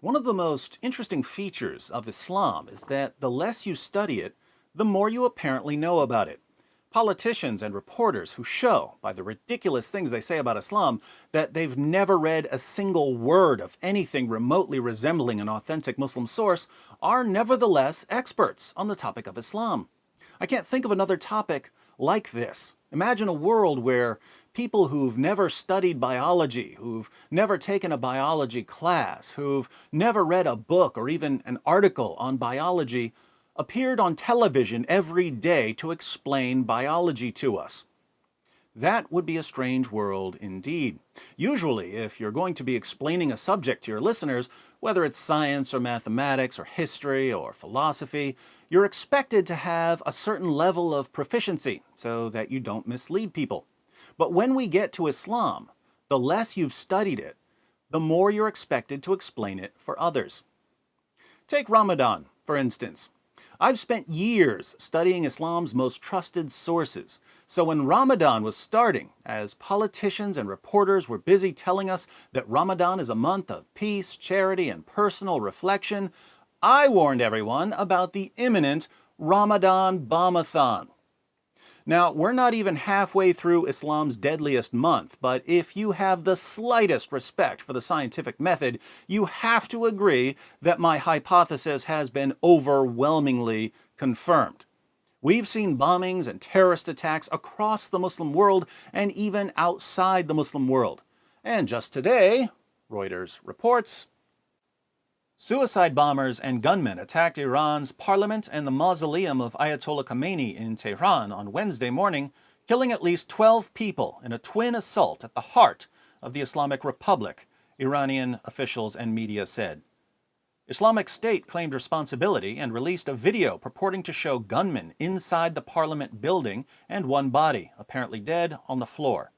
One of the most interesting features of Islam is that the less you study it, the more you apparently know about it. Politicians and reporters who show, by the ridiculous things they say about Islam, that they've never read a single word of anything remotely resembling an authentic Muslim source are nevertheless experts on the topic of Islam. I can't think of another topic like this. Imagine a world where people who've never studied biology, who've never taken a biology class, who've never read a book or even an article on biology, appeared on television every day to explain biology to us. That would be a strange world indeed. Usually, if you're going to be explaining a subject to your listeners, whether it's science or mathematics or history or philosophy, you're expected to have a certain level of proficiency so that you don't mislead people. But when we get to Islam, the less you've studied it, the more you're expected to explain it for others. Take Ramadan, for instance. I've spent years studying Islam's most trusted sources. So when Ramadan was starting, as politicians and reporters were busy telling us that Ramadan is a month of peace, charity, and personal reflection, I warned everyone about the imminent Ramadan Bombathon. Now, we're not even halfway through Islam's deadliest month, but if you have the slightest respect for the scientific method, you have to agree that my hypothesis has been overwhelmingly confirmed. We've seen bombings and terrorist attacks across the Muslim world and even outside the Muslim world. And just today, Reuters reports, suicide bombers and gunmen attacked Iran's parliament and the mausoleum of Ayatollah Khamenei in Tehran on Wednesday morning, killing at least 12 people in a twin assault at the heart of the Islamic Republic, Iranian officials and media said. Islamic State claimed responsibility and released a video purporting to show gunmen inside the parliament building and one body, apparently dead, on the floor.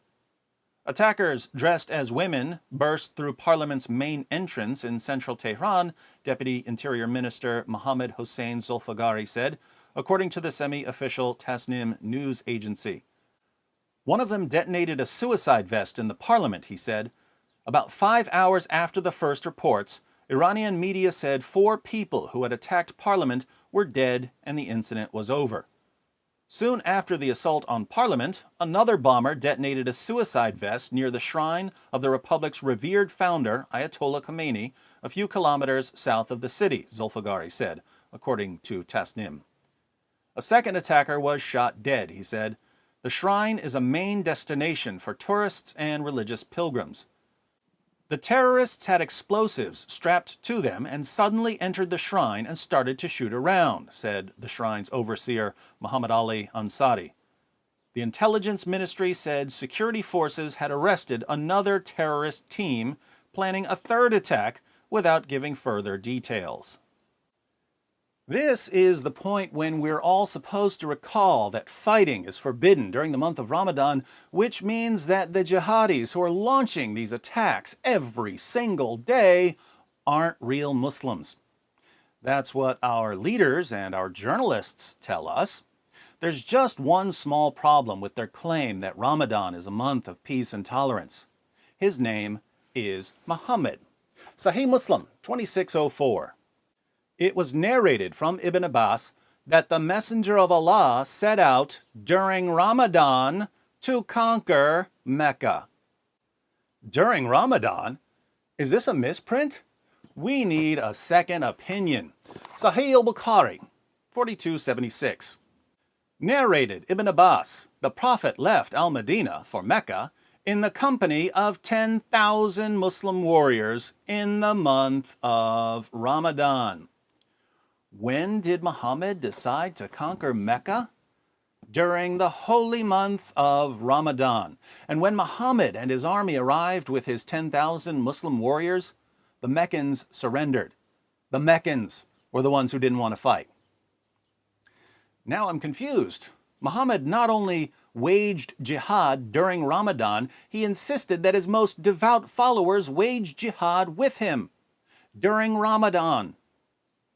Attackers dressed as women burst through Parliament's main entrance in central Tehran, Deputy Interior Minister Mohammad Hossein Zolfagari said, according to the semi-official Tasnim news agency. One of them detonated a suicide vest in the parliament, he said. About 5 hours after the first reports, Iranian media said 4 people who had attacked Parliament were dead and the incident was over. Soon after the assault on Parliament, another bomber detonated a suicide vest near the shrine of the Republic's revered founder, Ayatollah Khamenei, a few kilometers south of the city, Zolfagari said, according to Tasnim. A second attacker was shot dead, he said. The shrine is a main destination for tourists and religious pilgrims. The terrorists had explosives strapped to them and suddenly entered the shrine and started to shoot around, said the shrine's overseer, Muhammad Ali Ansari. The intelligence ministry said security forces had arrested another terrorist team planning a third attack without giving further details. This is the point when we're all supposed to recall that fighting is forbidden during the month of Ramadan, which means that the jihadis who are launching these attacks every single day aren't real Muslims. That's what our leaders and our journalists tell us. There's just one small problem with their claim that Ramadan is a month of peace and tolerance. His name is Muhammad. Sahih Muslim 2604. It was narrated from Ibn Abbas that the Messenger of Allah set out during Ramadan to conquer Mecca. During Ramadan? Is this a misprint? We need a second opinion. Sahih al-Bukhari, 4276. Narrated Ibn Abbas, the Prophet left Al-Madinah for Mecca in the company of 10,000 Muslim warriors in the month of Ramadan. When did Muhammad decide to conquer Mecca? During the holy month of Ramadan. And when Muhammad and his army arrived with his 10,000 Muslim warriors, the Meccans surrendered. The Meccans were the ones who didn't want to fight. Now I'm confused. Muhammad not only waged jihad during Ramadan, he insisted that his most devout followers wage jihad with him during Ramadan.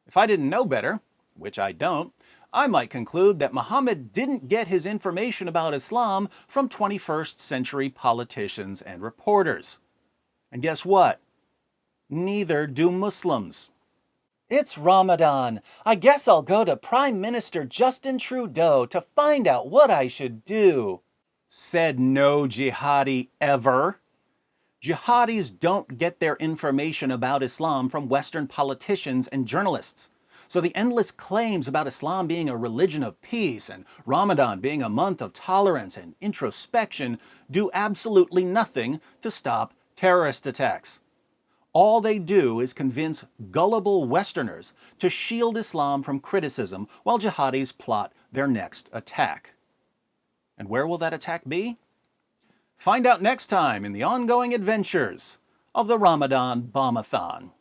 If I didn't know better, which I don't, I might conclude that Muhammad didn't get his information about Islam from 21st century politicians and reporters. And guess what? Neither do Muslims. It's Ramadan. I guess I'll go to Prime Minister Justin Trudeau to find out what I should do. Said no jihadi ever. Jihadis don't get their information about Islam from Western politicians and journalists. So the endless claims about Islam being a religion of peace and Ramadan being a month of tolerance and introspection do absolutely nothing to stop terrorist attacks. All they do is convince gullible Westerners to shield Islam from criticism while jihadis plot their next attack. And where will that attack be? Find out next time in the ongoing adventures of the Ramadan Bombathon.